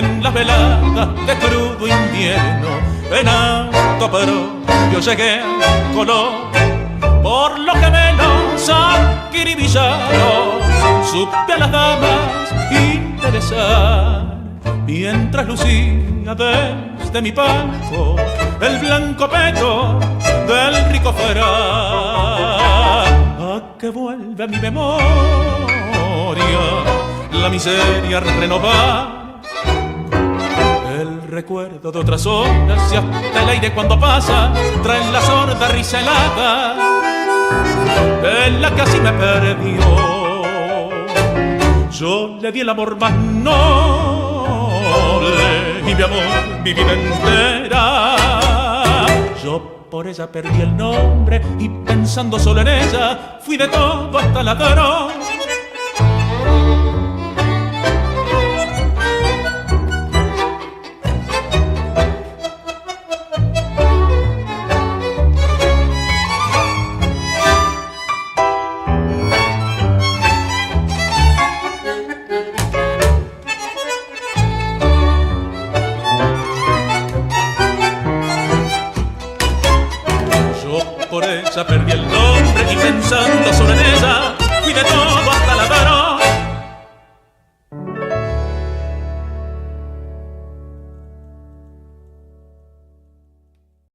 en las veladas de crudo invierno. En alto pero yo llegué al color, por lo que menos acribillaron, supe a las damas interesar, mientras lucía desde mi palco el blanco peto del rico farán. A que vuelve a mi memoria la miseria renovar, el recuerdo de otras horas y hasta el aire cuando pasa traen la sorda risa helada de la que así me perdió. Yo le di el amor más noble y mi amor mi vida entera. Yo por ella perdí el nombre y pensando solo en ella fui de todo hasta ladrón. Por ella perdí el nombre y pensando solo en ella fui de todo hasta la varón.